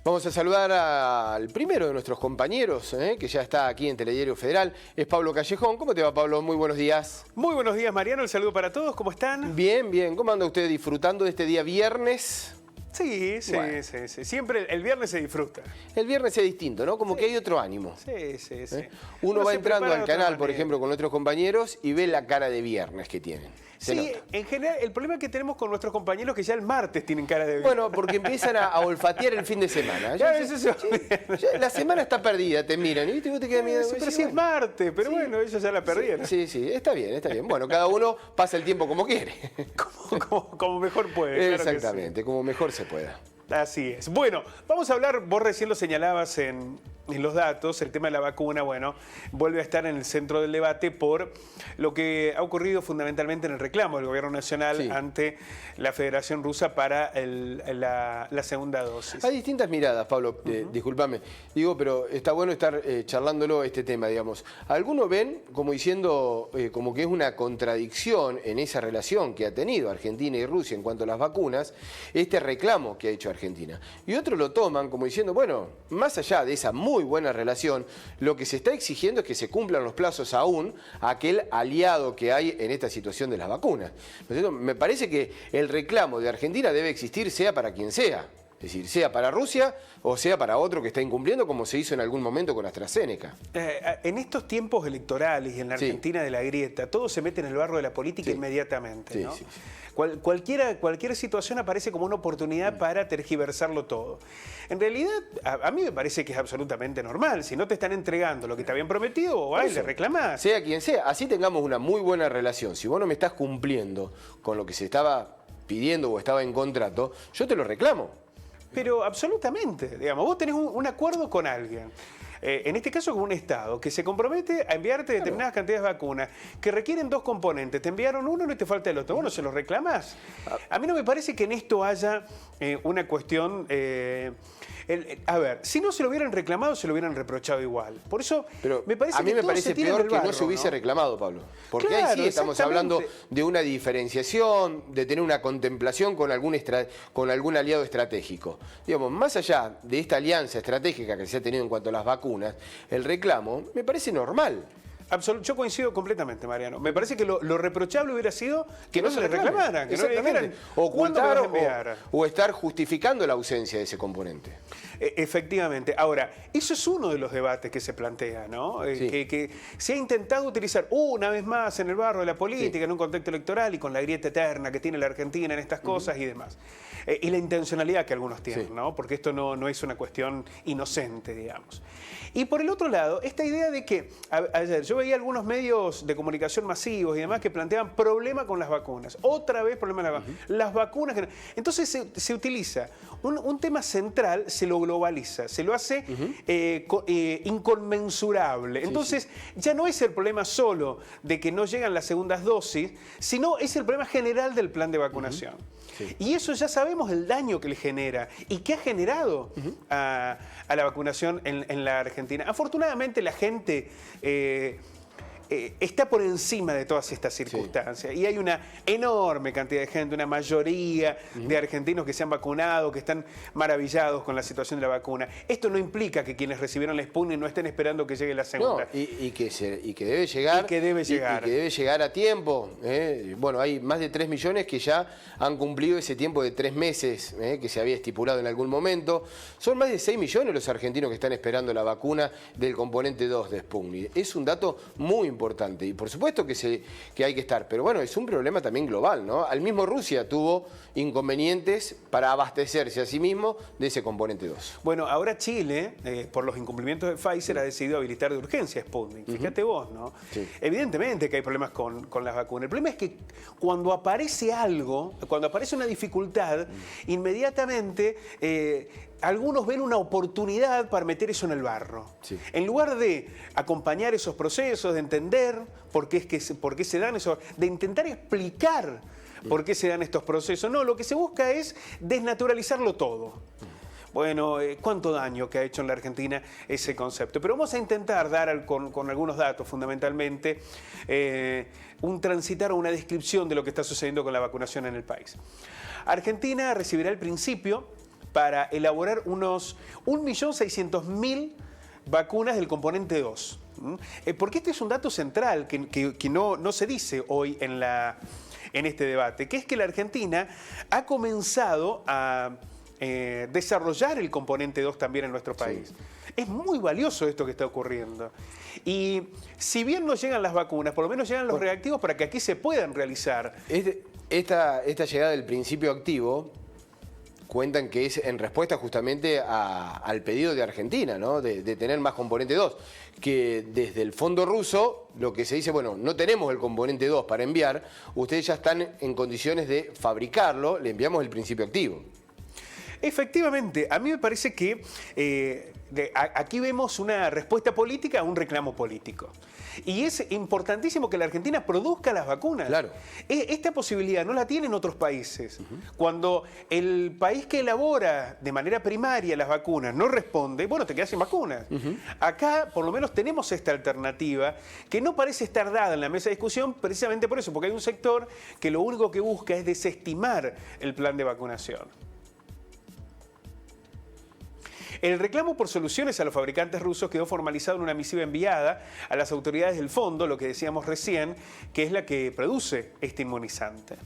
Vamos a saludar al primero de nuestros compañeros, que ya está aquí en Telediario Federal, es Pablo Callejón. ¿Cómo te va, Pablo? Muy buenos días. Muy buenos días, Mariano. El saludo para todos. ¿Cómo están? Bien, bien. ¿Cómo anda usted disfrutando de este día viernes? Sí. Siempre el viernes se disfruta. El viernes es distinto, ¿no? Como que hay otro ánimo. Sí. Uno va entrando al canal, por ejemplo, con nuestros compañeros y ve la cara de viernes que tienen. Sí, en general, el problema que tenemos con nuestros compañeros es que ya el martes tienen cara de viernes. Bueno, porque empiezan a olfatear el fin de semana. Ya La semana está perdida, te miran y vos te quedas mirando. Pero sí es martes, pero bueno, ellos ya la perdieron. Sí, está bien. Bueno, cada uno pasa el tiempo como quiere. Como mejor puede. Exactamente, claro que sí. Como mejor se pueda. Así es. Bueno, vamos a hablar, vos recién lo señalabas en los datos, el tema de la vacuna, bueno, vuelve a estar en el centro del debate por lo que ha ocurrido fundamentalmente en el reclamo del gobierno nacional ante la Federación Rusa para la segunda dosis. Hay distintas miradas, Pablo, discúlpame. Digo, pero está bueno estar charlándolo este tema, digamos. Algunos ven como diciendo como que es una contradicción en esa relación que ha tenido Argentina y Rusia en cuanto a las vacunas, este reclamo que ha hecho Argentina. Y otros lo toman como diciendo, bueno, más allá de esa muy buena relación, lo que se está exigiendo es que se cumplan los plazos aún a aquel aliado que hay en esta situación de las vacunas. Me parece que el reclamo de Argentina debe existir sea para quien sea. Es decir, sea para Rusia o sea para otro que está incumpliendo, como se hizo en algún momento con AstraZeneca. En estos tiempos electorales y en la Argentina de la grieta, todo se mete en el barro de la política inmediatamente, ¿no? Sí. Cualquier situación aparece como una oportunidad para tergiversarlo todo. En realidad, a mí me parece que es absolutamente normal. Si no te están entregando lo que te habían prometido, vas y le reclamás. Sea quien sea, así tengamos una muy buena relación. Si vos no me estás cumpliendo con lo que se estaba pidiendo o estaba en contrato, yo te lo reclamo. Pero absolutamente, digamos, vos tenés un acuerdo con alguien, en este caso con un Estado, que se compromete a enviarte determinadas cantidades de vacunas, que requieren dos componentes, te enviaron uno y te falta el otro, bueno, se los reclamás. A mí no me parece que en esto haya una cuestión... a ver, si no se lo hubieran reclamado, se lo hubieran reprochado igual. Por eso, me parece a mí que me parece peor que no se hubiese reclamado, Pablo. Porque claro, ahí sí estamos hablando de una diferenciación, de tener una contemplación con algún aliado estratégico. Digamos, más allá de esta alianza estratégica que se ha tenido en cuanto a las vacunas, el reclamo me parece normal. Yo coincido completamente, Mariano. Me parece que lo reprochable hubiera sido que no se le reclamaran, que no le dijeran ocultar o estar justificando la ausencia de ese componente. Efectivamente. Ahora, eso es uno de los debates que se plantea, ¿no? Que se ha intentado utilizar una vez más en el barro de la política, en un contexto electoral y con la grieta eterna que tiene la Argentina en estas cosas y demás. Y la intencionalidad que algunos tienen, ¿no? Porque esto no es una cuestión inocente, digamos. Y por el otro lado, esta idea de que, ayer yo veía algunos medios de comunicación masivos y demás que planteaban problema con las vacunas. Otra vez problema con las vacunas. Las vacunas. Entonces se utiliza un tema central, se lo globaliza, se lo hace inconmensurable. Entonces ya no es el problema solo de que no llegan las segundas dosis, sino es el problema general del plan de vacunación. Y eso ya sabemos el daño que le genera y que ha generado a la vacunación en la Argentina. Afortunadamente la gente está por encima de todas estas circunstancias y hay una enorme cantidad de gente, una mayoría de argentinos que se han vacunado, que están maravillados con la situación de la vacuna. Esto no implica que quienes recibieron la Sputnik no estén esperando que llegue la segunda. No, y que debe llegar. Y que debe llegar. Y que debe llegar a tiempo. Bueno, hay más de 3 millones que ya han cumplido ese tiempo de 3 meses que se había estipulado en algún momento. Son más de 6 millones los argentinos que están esperando la vacuna del componente 2 de Sputnik. Es un dato muy importante y por supuesto que hay que estar, pero bueno, es un problema también global, ¿no? Al mismo Rusia tuvo inconvenientes para abastecerse a sí mismo de ese componente 2. Bueno, ahora Chile, por los incumplimientos de Pfizer, ha decidido habilitar de urgencia Sputnik. Fíjate vos, ¿no? Evidentemente que hay problemas con las vacunas. El problema es que cuando aparece algo, cuando aparece una dificultad, inmediatamente algunos ven una oportunidad para meter eso en el barro. En lugar de acompañar esos procesos, de entender por qué se dan esos, de intentar explicar por qué se dan estos procesos, no, lo que se busca es desnaturalizarlo todo. Bueno, cuánto daño que ha hecho en la Argentina ese concepto. Pero vamos a intentar dar con algunos datos fundamentalmente, transitar una descripción de lo que está sucediendo con la vacunación en el país. Argentina recibirá el principio para elaborar unos 1.600.000 vacunas del componente 2. Porque este es un dato central que no se dice hoy en este debate, que es que la Argentina ha comenzado a desarrollar el componente 2 también en nuestro país. Sí. Es muy valioso esto que está ocurriendo. Y si bien no llegan las vacunas, por lo menos llegan los reactivos para que aquí se puedan realizar. Esta llegada del principio activo cuentan que es en respuesta justamente al pedido de Argentina, ¿no? de tener más componente 2, que desde el fondo ruso lo que se dice, bueno, no tenemos el componente 2 para enviar, ustedes ya están en condiciones de fabricarlo, le enviamos el principio activo. Efectivamente, a mí me parece que aquí vemos una respuesta política a un reclamo político. Y es importantísimo que la Argentina produzca las vacunas. Claro. Esta posibilidad no la tienen otros países. Cuando el país que elabora de manera primaria las vacunas no responde, bueno, te quedas sin vacunas. Acá, por lo menos, tenemos esta alternativa que no parece estar dada en la mesa de discusión precisamente por eso, porque hay un sector que lo único que busca es desestimar el plan de vacunación. El reclamo por soluciones a los fabricantes rusos quedó formalizado en una misiva enviada a las autoridades del fondo, lo que decíamos recién, que es la que produce este inmunizante.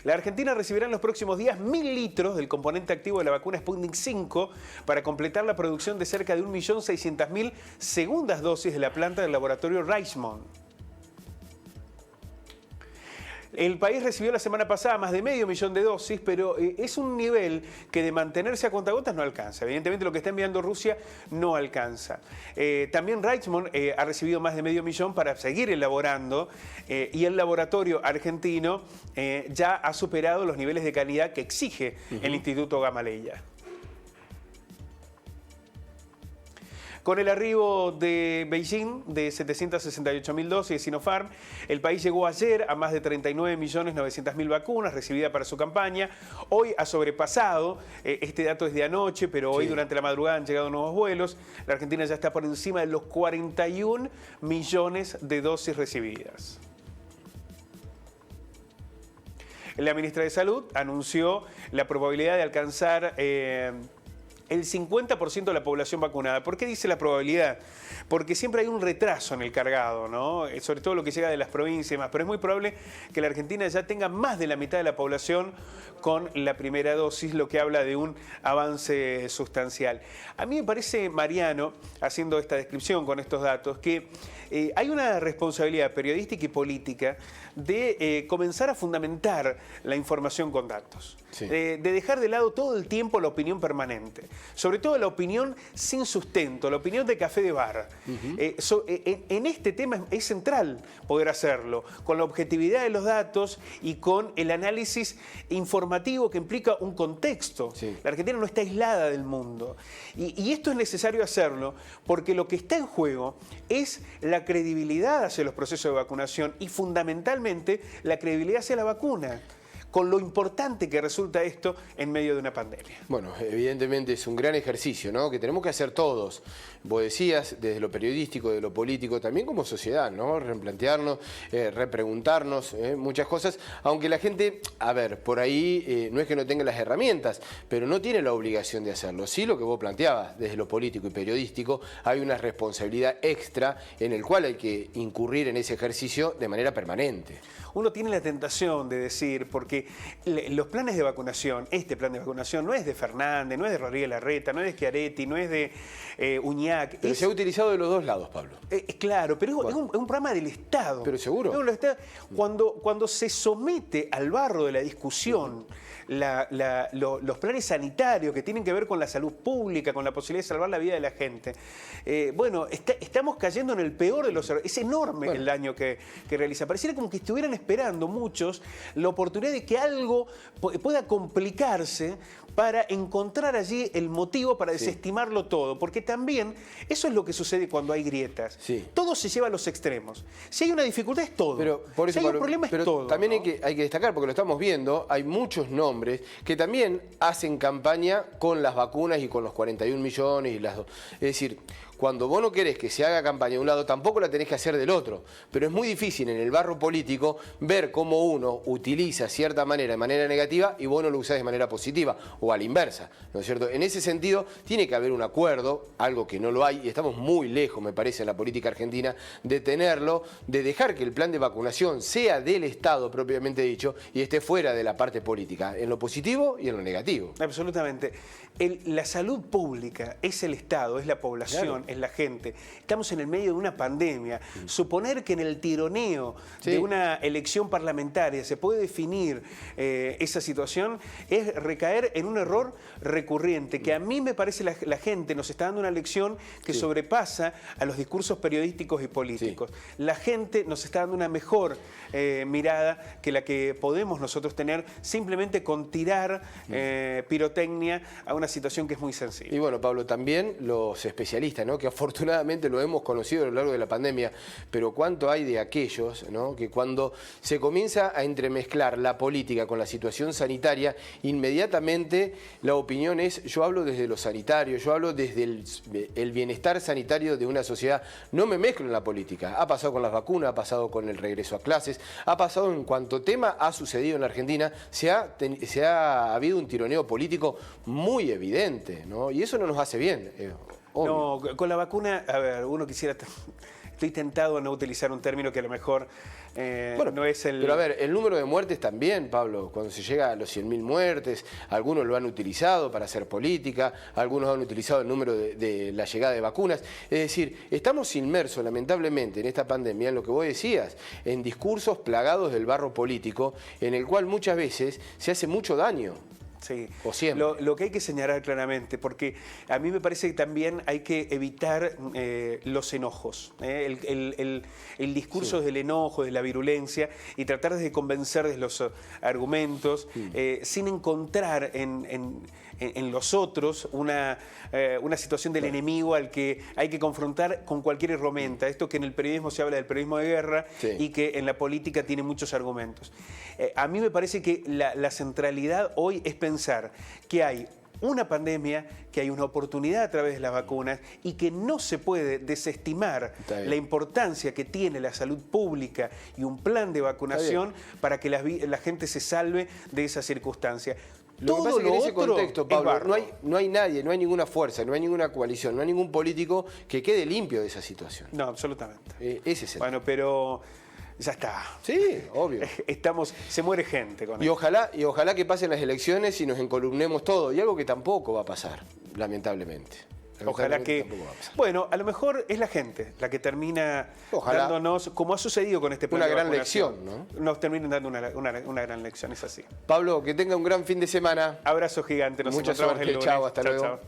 La Argentina recibirá en los próximos días 1.000 litros del componente activo de la vacuna Sputnik V para completar la producción de cerca de 1.600.000 segundas dosis de la planta del laboratorio Reichsmann. El país recibió la semana pasada más de 500.000 de dosis, pero es un nivel que de mantenerse a cuentagotas no alcanza. Evidentemente lo que está enviando Rusia no alcanza. También Reichsmann ha recibido más de 500.000 para seguir elaborando y el laboratorio argentino ya ha superado los niveles de calidad que exige el Instituto Gamaleya. Con el arribo de Beijing de 768.000 dosis de Sinopharm, el país llegó ayer a más de 39.900.000 vacunas recibidas para su campaña. Hoy ha sobrepasado, este dato es de anoche, pero hoy durante la madrugada han llegado nuevos vuelos. La Argentina ya está por encima de los 41 millones de dosis recibidas. La ministra de Salud anunció la probabilidad de alcanzar el 50% de la población vacunada. ¿Por qué dice la probabilidad? Porque siempre hay un retraso en el cargado, ¿no? Sobre todo lo que llega de las provincias y demás, pero es muy probable que la Argentina ya tenga más de la mitad de la población con la primera dosis, lo que habla de un avance sustancial. A mí me parece, Mariano, haciendo esta descripción con estos datos, que hay una responsabilidad periodística y política de comenzar a fundamentar la información con datos, de dejar de lado todo el tiempo la opinión permanente, sobre todo la opinión sin sustento, la opinión de café de bar. En este tema es central poder hacerlo, con la objetividad de los datos y con el análisis informativo que implica un contexto. La Argentina no está aislada del mundo y esto es necesario hacerlo porque lo que está en juego es la credibilidad hacia los procesos de vacunación y fundamentalmente la credibilidad hacia la vacuna, con lo importante que resulta esto en medio de una pandemia. Bueno, evidentemente es un gran ejercicio, ¿no? Que tenemos que hacer todos. Vos decías, desde lo periodístico, de lo político, también como sociedad, ¿no? Replantearnos, repreguntarnos muchas cosas, aunque la gente, a ver, por ahí no es que no tenga las herramientas, pero no tiene la obligación de hacerlo. Sí, lo que vos planteabas, desde lo político y periodístico, hay una responsabilidad extra en el cual hay que incurrir en ese ejercicio de manera permanente. Uno tiene la tentación de decir, porque los planes de vacunación, este plan de vacunación no es de Fernández, no es de Rodríguez Larreta, no es de Schiaretti, no es de Uñac. Pero se ha utilizado de los dos lados, Pablo. Claro, pero es un programa del Estado. Pero seguro. Cuando se somete al barro de la discusión los planes sanitarios que tienen que ver con la salud pública, con la posibilidad de salvar la vida de la gente, bueno, estamos cayendo en el peor de los errores. Es enorme el daño que realiza. Pareciera como que estuvieran esperando muchos la oportunidad de que algo pueda complicarse para encontrar allí el motivo para desestimarlo todo, porque también eso es lo que sucede cuando hay grietas. Todo se lleva a los extremos. Si hay una dificultad es todo. Pero por eso, si hay un problema es todo. También ¿no? hay que destacar, porque lo estamos viendo, hay muchos nombres que también hacen campaña con las vacunas y con los 41 millones y las dos. Es decir, cuando vos no querés que se haga campaña de un lado, tampoco la tenés que hacer del otro. Pero es muy difícil en el barro político ver cómo uno utiliza cierta manera de manera negativa y vos no lo usás de manera positiva, o a la inversa, ¿no es cierto? En ese sentido, tiene que haber un acuerdo, algo que no lo hay, y estamos muy lejos, me parece, en la política argentina, de tenerlo, de dejar que el plan de vacunación sea del Estado propiamente dicho y esté fuera de la parte política, en lo positivo y en lo negativo. Absolutamente. La salud pública es el Estado, es la población, claro, es la gente. Estamos en el medio de una pandemia. Suponer que en el tironeo de una elección parlamentaria se puede definir esa situación es recaer en un error recurrente, que a mí me parece la gente nos está dando una lección que sobrepasa a los discursos periodísticos y políticos. La gente nos está dando una mejor mirada que la que podemos nosotros tener simplemente con tirar pirotecnia a una situación que es muy sensible. Y bueno, Pablo, también los especialistas, ¿no?, que afortunadamente lo hemos conocido a lo largo de la pandemia, pero cuánto hay de aquellos, ¿no?, que cuando se comienza a entremezclar la política con la situación sanitaria, inmediatamente la opinión es, yo hablo desde lo sanitario, yo hablo desde el bienestar sanitario de una sociedad, no me mezclo en la política. Ha pasado con las vacunas, ha pasado con el regreso a clases, ha pasado en cuanto tema ha sucedido en la Argentina, se ha habido un tironeo político muy evidente, ¿no? Y eso no nos hace bien. No, con la vacuna, a ver, uno quisiera... Estoy tentado a no utilizar un término que a lo mejor bueno, no es el... Pero a ver, el número de muertes también, Pablo, cuando se llega a los 100.000 muertes, algunos lo han utilizado para hacer política, algunos han utilizado el número de la llegada de vacunas. Es decir, estamos inmersos lamentablemente en esta pandemia, en lo que vos decías, en discursos plagados del barro político, en el cual muchas veces se hace mucho daño. Sí, o siempre. Lo que hay que señalar claramente, porque a mí me parece que también hay que evitar los enojos, el discurso del enojo, de la virulencia, y tratar de convencer de los argumentos, sin encontrar en los otros una situación del enemigo al que hay que confrontar con cualquier herramienta. Esto que en el periodismo se habla del periodismo de guerra y que en la política tiene muchos argumentos. A mí me parece que la centralidad hoy es pensar que hay una pandemia, que hay una oportunidad a través de las vacunas y que no se puede desestimar la importancia que tiene la salud pública y un plan de vacunación para que la gente se salve de esa circunstancia. Lo que pasa es que en ese contexto, Pablo, no hay nadie, no hay ninguna fuerza, no hay ninguna coalición, no hay ningún político que quede limpio de esa situación. No, absolutamente. Ese es el bueno, pero ya está. Sí, obvio. Se muere gente con y ojalá que pasen las elecciones y nos encolumnemos todos, y algo que tampoco va a pasar, lamentablemente. Ojalá que... Bueno, a lo mejor es la gente la que termina dándonos, como ha sucedido con este plan una gran lección, ¿no? Nos terminan dando una gran lección, es así. Pablo, que tenga un gran fin de semana. Abrazo gigante, nos encontramos el lunes. Chao, hasta luego. Chao.